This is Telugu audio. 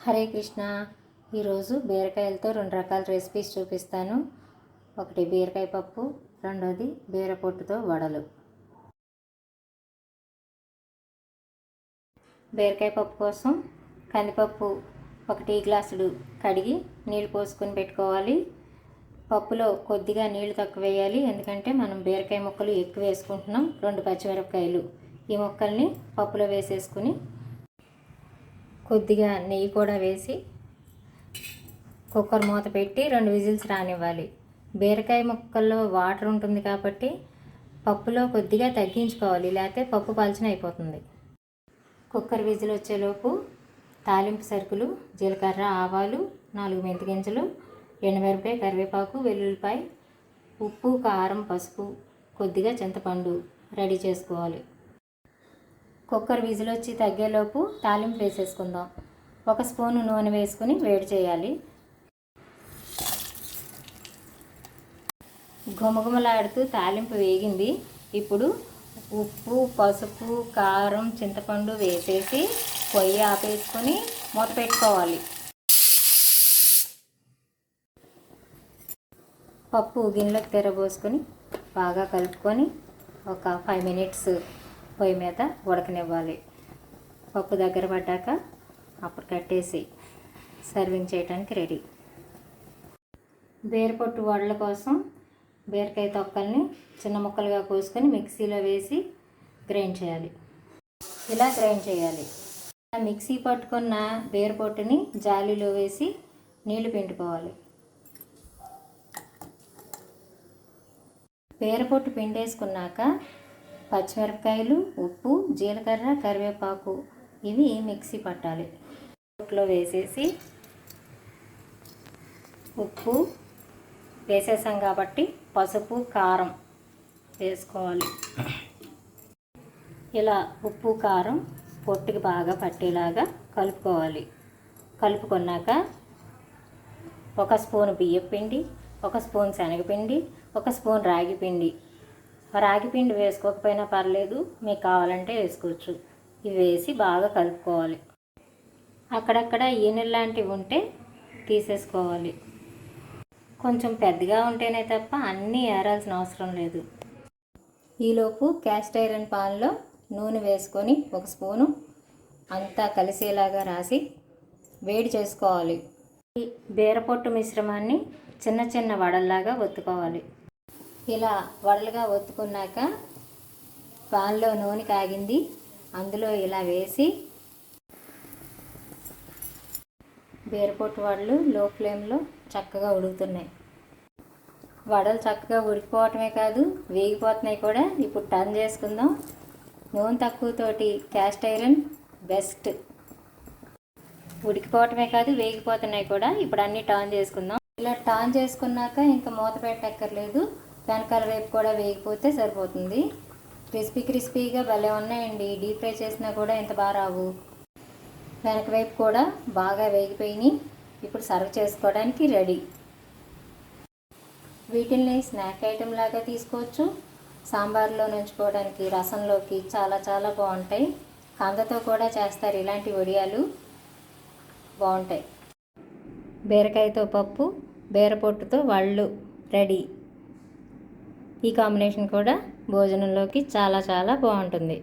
హరే కృష్ణ. ఈరోజు బీరకాయలతో 2 రకాల రెసిపీస్ చూపిస్తాను. ఒకటి బీరకాయ పప్పు, రెండోది బీర పొట్టుతో వడలు. బీరకాయ పప్పు కోసం కందిపప్పు 1 టీ గ్లాసులు కడిగి నీళ్ళు పోసుకొని పెట్టుకోవాలి. పప్పులో కొద్దిగా నీళ్ళు తక్కువ వేయాలి, ఎందుకంటే మనం బీరకాయ ముక్కలు ఎక్కువ వేసుకుంటున్నాం. 2 పచ్చిమిరపకాయలు ఈ ముక్కల్ని పప్పులో వేసేసుకుని కొద్దిగా నెయ్యి కూడా వేసి కుక్కర్ మూత పెట్టి 2 విజిల్స్ రానివ్వాలి. బీరకాయ ముక్కల్లో వాటర్ ఉంటుంది కాబట్టి పప్పులో కొద్దిగా తగ్గించుకోవాలి, లేకపోతే పప్పు పలచన అయిపోతుంది. కుక్కర్ విజిల్ వచ్చేలోపు తాలింపు సరుకులు జీలకర్ర, ఆవాలు, 4 మెంతి గింజలు, ఎండుమిరపకాయ, కరివేపాకు, వెల్లుల్లిపాయ, ఉప్పు, కారం, పసుపు, కొద్దిగా చింతపండు రెడీ చేసుకోవాలి. కుక్కర్ విజిల్ వచ్చి తగ్గేలోపు తాలింపు వేసేసుకుందాం. 1 స్పూను నూనె వేసుకుని వేడి చేయాలి. గుమగుమలాడుతూ తాలింపు వేగింది. ఇప్పుడు ఉప్పు, పసుపు, కారం, చింతపండు వేసేసి పొయ్యి ఆపేసుకొని మూత పెట్టుకోవాలి. పప్పు గిన్నెలోకి తెరబోసుకొని బాగా కలుపుకొని ఒక 5 మినిట్స్ పొయ్యి మీద ఉడకనివ్వాలి. పప్పు దగ్గర పడ్డాక అప్పుడు కట్టేసి సర్వింగ్ చేయడానికి రెడీ. బీరపొట్టు వడల కోసం బీరకాయ తొక్కల్ని చిన్న ముక్కలుగా కోసుకొని మిక్సీలో వేసి గ్రైండ్ చేయాలి. ఇలా గ్రైండ్ చేయాలి. మిక్సీ పట్టుకున్న బీరపొట్టుని జాలీలో వేసి నీళ్లు పిండుకోవాలి. బీరపొట్టు పిండేసుకున్నాక పచ్చిమిరపకాయలు, ఉప్పు, జీలకర్ర, కరివేపాకు ఇవి మిక్సీ పట్టాలి. పొట్టులో వేసేసి ఉప్పు వేసేసాం కాబట్టి పసుపు, కారం వేసుకోవాలి. ఇలా ఉప్పు, కారం పొట్టుకి బాగా పట్టేలాగా కలుపుకోవాలి. కలుపుకున్నాక 1 స్పూన్ బియ్యం పిండి, 1 స్పూన్ శనగపిండి, 1 స్పూన్ రాగి పిండి. రాగి పిండి వేసుకోకపోయినా పర్లేదు, మీకు కావాలంటే వేసుకోవచ్చు. ఇవి వేసి బాగా కలుపుకోవాలి. అక్కడక్కడ ఈనెలు లాంటివి ఉంటే తీసేసుకోవాలి. కొంచెం పెద్దగా ఉంటేనే తప్ప అన్నీ ఏరాల్సిన అవసరం లేదు. ఈలోపు క్యాస్ట్ ఐరన్ పాన్లో నూనె వేసుకొని 1 స్పూను అంతా కలిసేలాగా రాసి వేడి చేసుకోవాలి. ఈ బీరపొట్టు మిశ్రమాన్ని చిన్న చిన్న వడల్లాగా ఒత్తుకోవాలి. ఇలా వడలుగా ఒత్తుకున్నాక పాన్లో నూనె కాగింది, అందులో ఇలా వేసి బీరపొట్టు వడలు లో ఫ్లేమ్లో చక్కగా ఉడుకుతున్నాయి. వడలు చక్కగా ఉడికిపోవటమే కాదు, వేగిపోతున్నాయి కూడా. ఇప్పుడు టర్న్ చేసుకుందాం. నూనె తక్కువతోటి క్యాస్ట్ ఐరన్ బెస్ట్. ఉడికిపోవటమే కాదు, వేగిపోతున్నాయి కూడా. ఇప్పుడు అన్నీ టర్న్ చేసుకుందాం. ఇలా టర్న్ చేసుకున్నాక ఇంకా మూత పెట్టక్కర్లేదు. వెనకాల వైపు కూడా వేగిపోతే సరిపోతుంది. క్రిస్పీగా భలే ఉన్నాయండి. డీప్ ఫ్రై చేసినా కూడా ఇంత బాగా రావు. వెనక వైపు కూడా బాగా వేగిపోయినాయి. ఇప్పుడు సర్వ్ చేసుకోవడానికి రెడీ. వీటిల్ని స్నాక్ ఐటెం లాగా తీసుకోవచ్చు. సాంబార్లో నంచుకోవడానికి, రసంలోకి చాలా చాలా బాగుంటాయి. కందతో కూడా చేస్తారు ఇలాంటి వడియాలు, బాగుంటాయి. బీరకాయతో పప్పు, బీరపొట్టుతో వడలు రెడీ. ఈ కాంబినేషన్ కూడా భోజనంలోకి చాలా చాలా బాగుంటుంది.